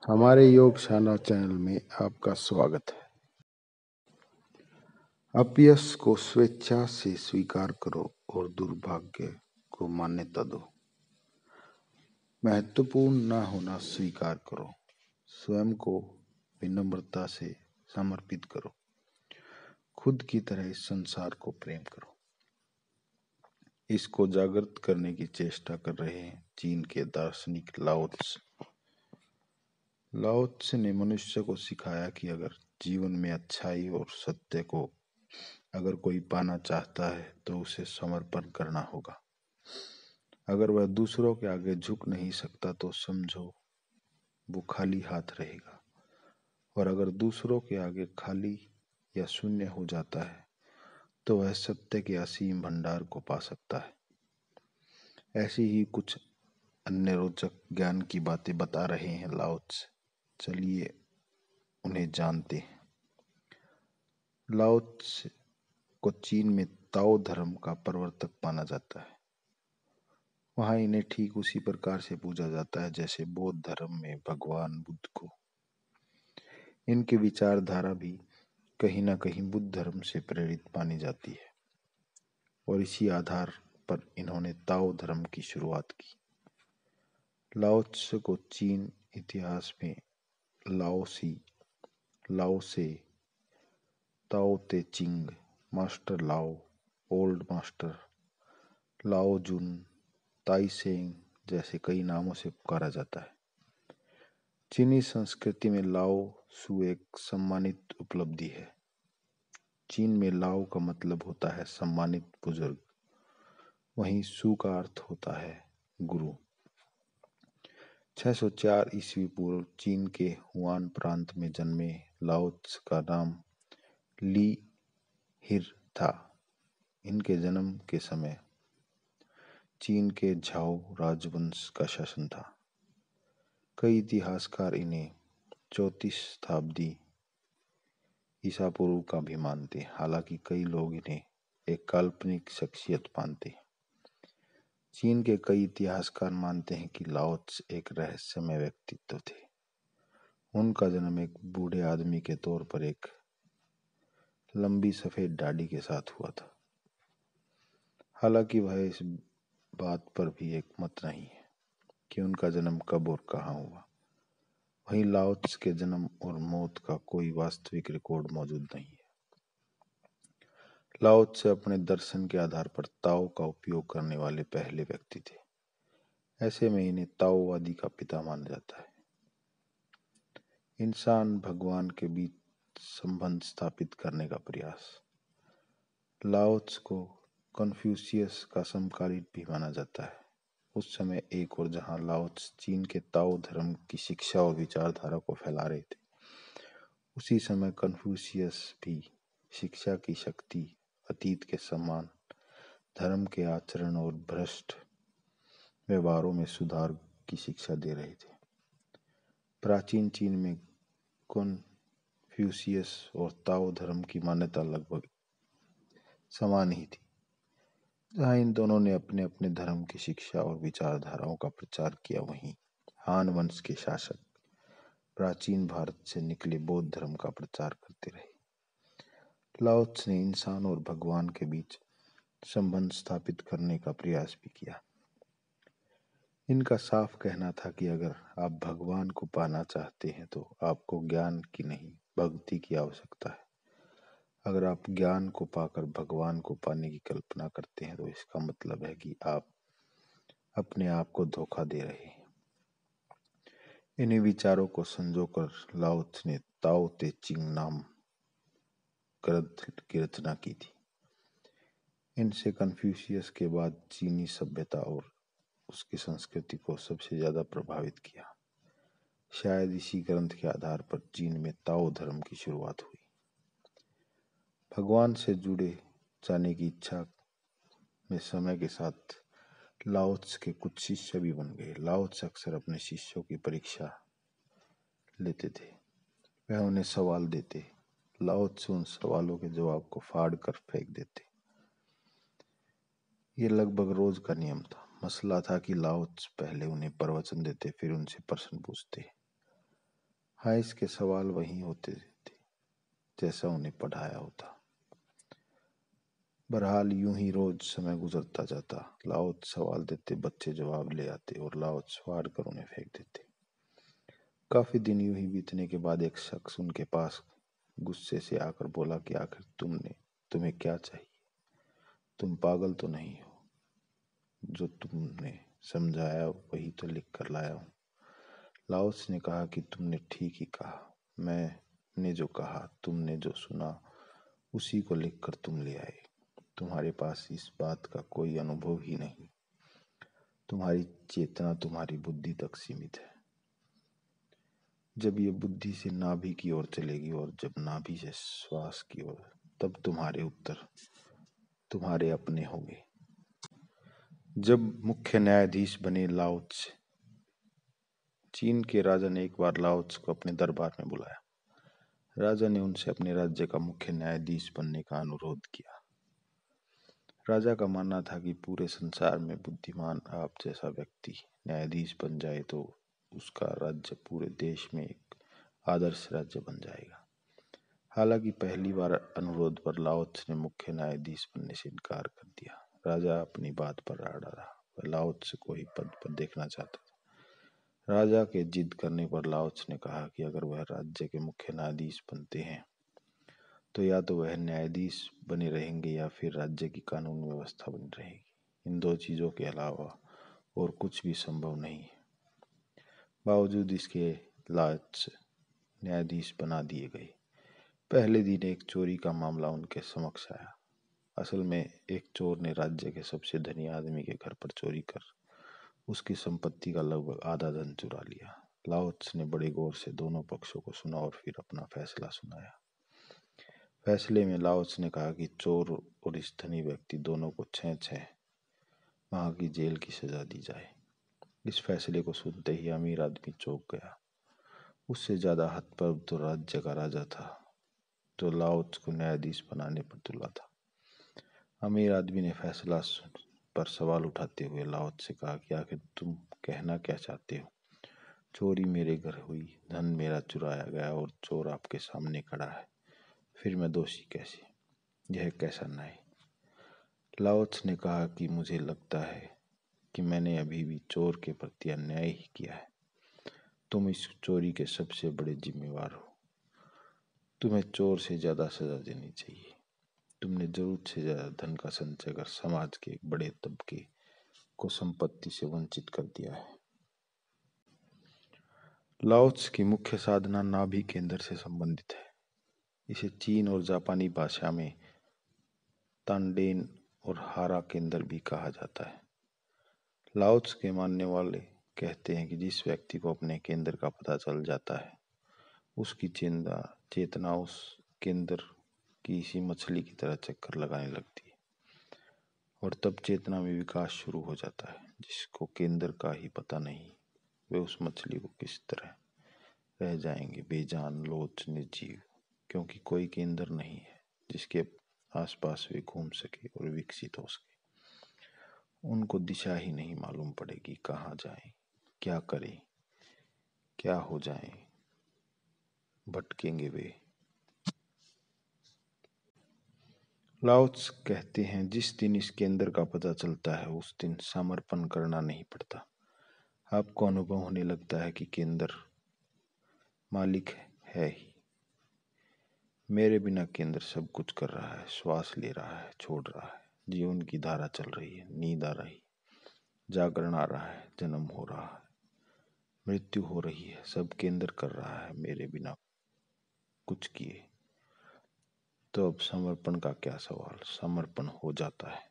हमारे योगशाला चैनल में आपका स्वागत है। अपयश को स्वेच्छा से स्वीकार करो और दुर्भाग्य को मान्यता दो। महत्वपूर्ण न होना स्वीकार करो। स्वयं को विनम्रता से समर्पित करो। खुद की तरह इस संसार को प्रेम करो। इसको जागृत करने की चेष्टा कर रहे हैं चीन के दार्शनिक लाओ त्से। लाओ त्से ने मनुष्य को सिखाया कि अगर जीवन में अच्छाई और सत्य को अगर कोई पाना चाहता है तो उसे समर्पण करना होगा। अगर वह दूसरों के आगे झुक नहीं सकता तो समझो वो खाली हाथ रहेगा, और अगर दूसरों के आगे खाली या शून्य हो जाता है तो वह सत्य के असीम भंडार को पा सकता है। ऐसी ही कुछ अन्य रोचक ज्ञान की बातें बता रहे हैं लाओ त्से। चलिए उन्हें जानते हैं। लाओ त्से को चीन में ताओ धर्म का प्रवर्तक माना जाता है। वहां इन्हें ठीक उसी प्रकार से पूजा जाता है जैसे बौद्ध धर्म में भगवान बुद्ध को। इनकी विचारधारा भी कहीं न कहीं बुद्ध धर्म से प्रेरित मानी जाती है, और इसी आधार पर इन्होंने ताओ धर्म की शुरुआत की। लाओ त्से को चीन इतिहास में लाओसी, लाओसे, ताओ ते चिंग, मास्टर लाओ, ओल्ड मास्टर, लाओ जुन, ताइसेंग जैसे कई नामों से पुकारा जाता है। चीनी संस्कृति में लाओ सु एक सम्मानित उपलब्धि है। चीन में लाओ का मतलब होता है सम्मानित बुजुर्ग, वहीं सु का अर्थ होता है गुरु। 604 ईस्वी पूर्व चीन के हुआन प्रांत में जन्मे लाओ त्से का नाम ली हिर था। इनके जन्म के समय चीन के झाओ राजवंश का शासन था। कई इतिहासकार इन्हें 34 शताब्दी ईसा पूर्व का भी मानते हैं, हालांकि कई लोग इन्हें एक काल्पनिक शख्सियत मानते हैं। चीन के कई इतिहासकार मानते हैं कि लाओ त्से एक रहस्यमय व्यक्तित्व थे। उनका जन्म एक बूढ़े आदमी के तौर पर एक लंबी सफेद दाढ़ी के साथ हुआ था। हालांकि वह इस बात पर भी एक मत नहीं है कि उनका जन्म कब और कहाँ हुआ। वहीं लाओ त्से के जन्म और मौत का कोई वास्तविक रिकॉर्ड मौजूद नहीं है। लाओ त्से अपने दर्शन के आधार पर ताओ का उपयोग करने वाले पहले व्यक्ति थे। ऐसे में इन्हें ताओवादी का पिता माना जाता है। इंसान भगवान के बीच संबंध स्थापित करने का प्रयास। लाओ त्से को कन्फ्यूशियस का समकालीन भी माना जाता है। उस समय एक और जहां लाओ त्से चीन के ताओ धर्म की शिक्षा और विचारधारा को फैला रहे थे, उसी समय कन्फ्यूशियस भी शिक्षा की शक्ति, अतीत के सम्मान, धर्म के आचरण और भ्रष्ट व्यवहारों में सुधार की शिक्षा दे रहे थे। प्राचीन चीन में कन्फ्यूशियस और ताओ धर्म की मान्यता लगभग समान ही थी। जहाँ इन दोनों ने अपने अपने धर्म की शिक्षा और विचारधाराओं का प्रचार किया, वहीं हान वंश के शासक प्राचीन भारत से निकले बौद्ध धर्म का प्रचार करते रहे। लाओ त्से ने इंसान और भगवान के बीच संबंध स्थापित करने का प्रयास भी किया। इनका साफ कहना था कि अगर आप भगवान को पाना चाहते हैं तो आपको ज्ञान की नहीं, भक्ति की आवश्यकता है। अगर आप ज्ञान को पाकर भगवान को पाने की कल्पना करते हैं तो इसका मतलब है कि आप अपने आप को धोखा दे रहे हैं। इन्हीं विचारों को संजोकर लाओ त्से ने ताओ ते चिंग नाम ग्रंथ की रचना की थी। इनसे कन्फ्यूशियस के बाद चीनी सभ्यता और उसकी संस्कृति को सबसे ज्यादा प्रभावित किया। शायद इसी ग्रंथ के आधार पर चीन में ताओ धर्म की शुरुआत हुई। भगवान से जुड़े जाने की इच्छा में समय के साथ लाओ त्से के कुछ शिष्य भी बन गए। लाओ त्से अक्सर अपने शिष्यों की परीक्षा लेते थे। वह उन्हें सवाल देते। लाओ त्से उन सवालों के जवाब को फाड़ कर फेंक देते। ये लगभग रोज का नियम था। मसला था कि लाओ त्से पहले उन्हें प्रवचन देते, फिर उनसे प्रश्न पूछते। हाँ, इसके सवाल वही होते थे जैसा उन्हें पढ़ाया होता। बहरहाल यूं ही रोज समय गुजरता जाता। लाओत्से सवाल देते, बच्चे जवाब ले आते और लाओत्से फाड़ कर उन्हें फेंक देते। काफी दिन यूं ही बीतने के बाद एक शख्स उनके पास गुस्से से आकर बोला कि आखिर तुम्हें क्या चाहिए? तुम पागल तो नहीं हो? जो तुमने समझाया वही तो लिख कर लाया हूं। लाओत्से ने कहा कि तुमने ठीक ही कहा। मैंने जो कहा, तुमने जो सुना, उसी को लिख कर तुम ले आए। तुम्हारे पास इस बात का कोई अनुभव ही नहीं। तुम्हारी चेतना तुम्हारी बुद्धि तक सीमित है। जब ये बुद्धि से नाभि की ओर चलेगी और जब नाभि से श्वास की ओर, तब तुम्हारे उत्तर तुम्हारे अपने होंगे। जब मुख्य न्यायाधीश बने लाओत्से, चीन के राजा ने एक बार लाओत्से को अपने दरबार में बुलाया। राजा ने उनसे अपने राज्य का मुख्य न्यायाधीश बनने का अनुरोध किया। राजा का मानना था कि पूरे संसार में बुद्धिमान आप जैसा व्यक्ति न्यायाधीश बन जाए तो उसका राज्य पूरे देश में एक आदर्श राज्य बन जाएगा। हालांकि पहली बार अनुरोध पर लाओत्से ने मुख्य न्यायाधीश बनने से इनकार कर दिया। राजा अपनी बात पर अड़ा रहा। वह लाओत्से को ही पद पर देखना चाहता था। राजा के जिद करने पर लाओत्से ने कहा कि अगर वह राज्य के मुख्य न्यायाधीश बनते हैं तो या तो वह न्यायाधीश बने रहेंगे या फिर राज्य की कानून व्यवस्था बनी रहेगी। इन दो चीजों के अलावा और कुछ भी संभव नहीं है। बावजूद इसके लाओत्से न्यायाधीश बना दिए गए। पहले दिन एक चोरी का मामला उनके समक्ष आया। असल में एक चोर ने राज्य के सबसे धनी आदमी के घर पर चोरी कर उसकी संपत्ति का लगभग आधा धन चुरा लिया। लाओत्से ने बड़े गौर से दोनों पक्षों को सुना और फिर अपना फैसला सुनाया। फैसले में लाओत्से ने कहा कि चोर और इस धनी व्यक्ति दोनों को 6 माह की जेल की सजा दी जाए। इस फैसले को सुनते ही अमीर आदमी चौंक गया। उससे ज्यादा हतप्रभ तो राज्य का राजा था जो लाओत्से को न्यायाधीश बनाने पर तुला था। अमीर आदमी ने फैसला पर सवाल उठाते हुए लाओत्से से कहा कि आखिर तुम कहना क्या चाहते हो? चोरी मेरे घर हुई, धन मेरा चुराया गया और चोर आपके सामने खड़ा है, फिर मैं दोषी कैसे? यह कैसा न्याय? लाओत्से ने कहा कि मुझे लगता है कि मैंने अभी भी चोर के प्रति अन्याय ही किया है। तुम इस चोरी के सबसे बड़े जिम्मेवार हो। तुम्हें चोर से ज्यादा सजा देनी चाहिए। तुमने जरूरत से ज्यादा धन का संचय कर समाज के एक बड़े तबके को संपत्ति से वंचित कर दिया है। लाओत्से की मुख्य साधना नाभि केंद्र से संबंधित है। इसे चीन और जापानी भाषा में तानडेन और हारा केंद्र भी कहा जाता है। लाओत्से के मानने वाले कहते हैं कि जिस व्यक्ति को अपने केंद्र का पता चल जाता है उसकी चेतना उस केंद्र की इसी मछली की तरह चक्कर लगाने लगती है और तब चेतना में विकास शुरू हो जाता है। जिसको केंद्र का ही पता नहीं वे उस मछली को किस तरह रह जाएंगे, बेजान, लोच, निर्जीव, क्योंकि कोई केंद्र नहीं है जिसके आसपास वे घूम सके और विकसित हो सके। उनको दिशा ही नहीं मालूम पड़ेगी, कहाँ जाएं, क्या करें, क्या हो जाएं, भटकेंगे वे। लाओत्से कहते हैं जिस दिन इस केंद्र का पता चलता है उस दिन समर्पण करना नहीं पड़ता। आपको अनुभव होने लगता है कि केंद्र मालिक है ही। मेरे बिना केंद्र सब कुछ कर रहा है, श्वास ले रहा है, छोड़ रहा है, जीवन की धारा चल रही है, नींद आ रही, जागरण आ रहा है, जन्म हो रहा है, मृत्यु हो रही है, सब केंद्र कर रहा है मेरे बिना कुछ किए। तो अब समर्पण का क्या सवाल? समर्पण हो जाता है।